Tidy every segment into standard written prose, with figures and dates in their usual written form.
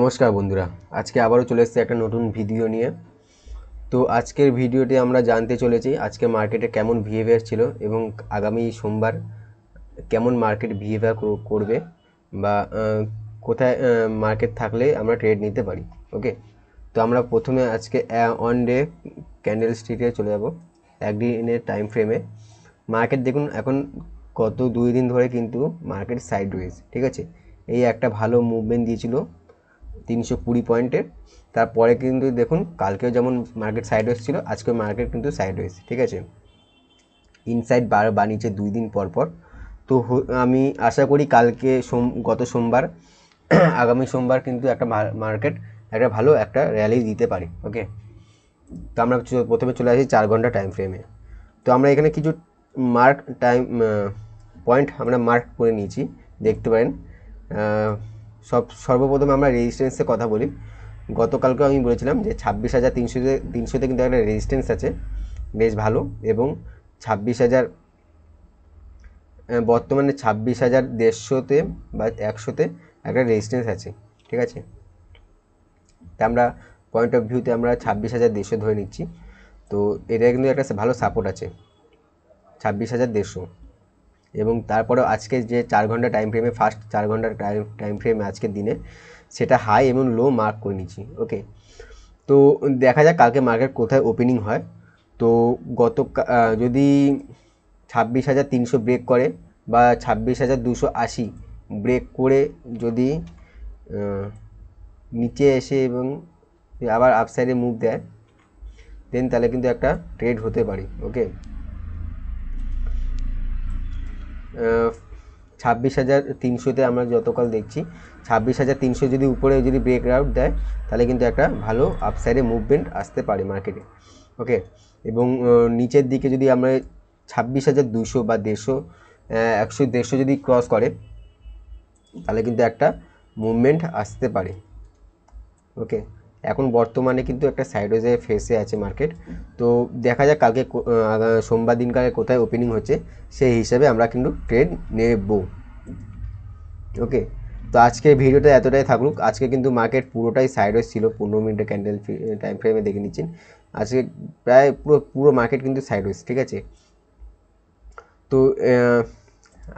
নমস্কার বন্ধুরা, আজকে আবারও চলে এসেছে একটা নতুন ভিডিও নিয়ে। তো আজকের ভিডিওতে আমরা জানতে চলেছি আজকে মার্কেটে কেমন বিহেভিয়ার ছিল এবং আগামী সোমবার কেমন মার্কেট বিহেভিয়ার করবে বা কোথায় মার্কেট থাকলে আমরা ট্রেড নিতে পারি। ওকে, তো আমরা প্রথমে আজকে অন ডে ক্যান্ডেল স্টিকে চলে যাব। একদিনের টাইম ফ্রেমে মার্কেট দেখুন, এখন গত 2 দিন ধরে কিন্তু মার্কেট সাইডওয়েজ, ঠিক আছে। এই একটা ভালো মুভমেন্ট দিয়েছিল 320 পয়েন্টের, তারপরে কিন্তু দেখুন কালকেও যেমন মার্কেট সাইডওয়েজ ছিল, আজকে মার্কেট কিন্তু সাইডওয়েজ, ঠিক আছে। ইনসাইড বার বানিয়েছে 2 দিন পর পর। তো আমি আশা করি কালকে গত সোমবার আগামী সোমবার কিন্তু একটা মার্কেট একটা ভালো একটা র্যালি দিতে পারে। ওকে, তো আমরা প্রথমে চলে আসি 4 ঘন্টা টাইম ফ্রেমে। তো আমরা এখানে কিছু পয়েন্ট আমরা মার্ক করে নিয়েছি, দেখতে পারেন। সর্বপ্রথম আমরা রেজিস্ট্যান্সের কথা বলি। গতকালকে আমি বলেছিলাম যে 26,300 কিন্তু একটা রেজিস্ট্যান্স আছে বেশ ভালো, এবং 26,000 বর্তমানে 26,150-তে বা 100-তে একটা রেজিস্ট্যান্স আছে, ঠিক আছে। তা আমরা পয়েন্ট অফ ভিউতে আমরা 26,150 ধরে নিচ্ছি। তো এটা কিন্তু একটা ভালো সাপোর্ট আছে 26,150, এবং তারপরে আজকে যে 4 ঘন্টা টাইম ফ্রেমে, ফার্স্ট 4 ঘন্টার টাইম ফ্রেমে আজকের দিনে সেটা হাই এবং লো মার্ক করে নিচ্ছি। ওকে, তো দেখা যাক কালকে মার্কেট কোথায় ওপেনিং হয়। তো যদি 26,300 ব্রেক করে বা 26,280 ব্রেক করে যদি নিচে এসে এবং আবার আপসাইডে মুভ দেয়, দেন তাহলে কিন্তু একটা ট্রেড হতে পারে। ওকে, 26,300-তে আমরা যতকাল দেখছি 26,300 যদি উপরে যদি ব্রেক আউট দেয়, তাহলে কিন্তু একটা ভালো আপসাইডে মুভমেন্ট আসতে পারে মার্কেটে। ওকে, এবং নিচের দিকে যদি আমরা 26,200 বা 150 যদি ক্রস করে, তাহলে কিন্তু একটা মুভমেন্ট আসতে পারে। ওকে, এখন বর্তমানে কিন্তু একটা সাইডওয়েজে ফেসে আছে মার্কেট। তো দেখা যাক কালকে সোমবার দিনকালে কোথায় ওপেনিং হচ্ছে, সেই হিসাবে আমরা কিন্তু ট্রেড নেব। ওকে, তো আজকে ভিডিওটা এতটাই থাকুক। আজকে কিন্তু মার্কেট পুরোটাই সাইডওয়েজ ছিল, 15 মিনিটের ক্যান্ডেল টাইম ফ্রেমে দেখে নিচ্ছেন। আজকে প্রায় পুরো মার্কেট কিন্তু সাইডওয়েজ, ঠিক আছে। তো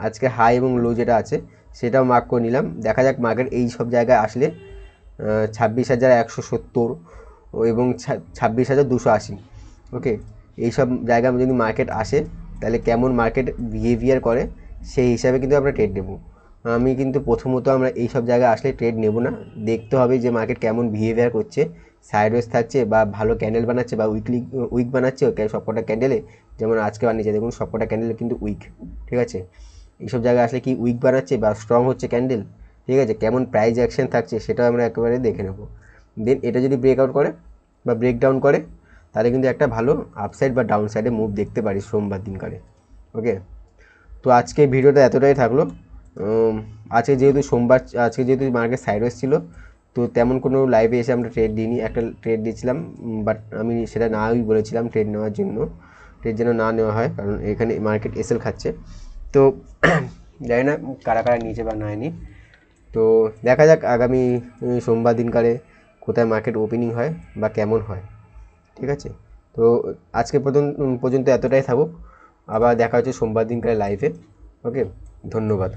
আজকে হাই এবং লো যেটা আছে সেটাও মার্ক করে নিলাম। দেখা যাক মার্কেট এই সব জায়গায় আসলে 26,170 এবং 26,280, ওকে, এইসব জায়গায় যদি মার্কেট আসে তাহলে কেমন মার্কেট বিহেভিয়ার করে সেই হিসাবে কিন্তু আমরা ট্রেড নেব। আমি কিন্তু প্রথমত আমরা এই সব জায়গায় আসলে ট্রেড নেব না, দেখতে হবে যে মার্কেট কেমন বিহেভিয়ার করছে, সাইডওয়েজ থাকছে বা ভালো ক্যান্ডেল বানাচ্ছে বা উইক বানাচ্ছে। সবকটা ক্যান্ডেলে যেমন আজকে বানিয়েছে দেখুন, সবকটা ক্যান্ডেল কিন্তু উইক, ঠিক আছে। এইসব জায়গায় আসলে কি উইক বানাচ্ছে বা স্ট্রং হচ্ছে ক্যান্ডেল, ঠিক আছে, কেমন প্রাইস অ্যাকশন থাকছে সেটাও আমরা একেবারে দেখে নেব। দেন এটা যদি ব্রেকআউট করে বা ব্রেকডাউন করে, তাহলে কিন্তু একটা ভালো আপসাইড বা ডাউন সাইডে মুভ দেখতে পারি সোমবার দিনকারে। ওকে, তো আজকে ভিডিওটা এতটাই থাকলো। আজকে যেহেতু সোমবার, আজকে যেহেতু মার্কেট সাইডওয়েজ ছিল, তো তেমন কোনো লাইভে এসে আমরা ট্রেড দিইনি। একটা ট্রেড দিয়েছিলাম, বাট আমি সেটা নাই বলেছিলাম ট্রেড নেওয়ার জন্য, ট্রেড যেন না নেওয়া হয়, কারণ এখানে মার্কেট এসএল খাচ্ছে। তো জানি না কারা কারা নিয়েছে বা নেয়নি। তো দেখা যাক আগামী সোমবার দিনকারে কোথায় মার্কেট ওপেনিং হয় বা কেমন হয়, ঠিক আছে। তো আজকে পর্যন্ত এতটাই থাকুক, আবার দেখা হচ্ছে সোমবার দিনকারে লাইভে। ওকে, ধন্যবাদ।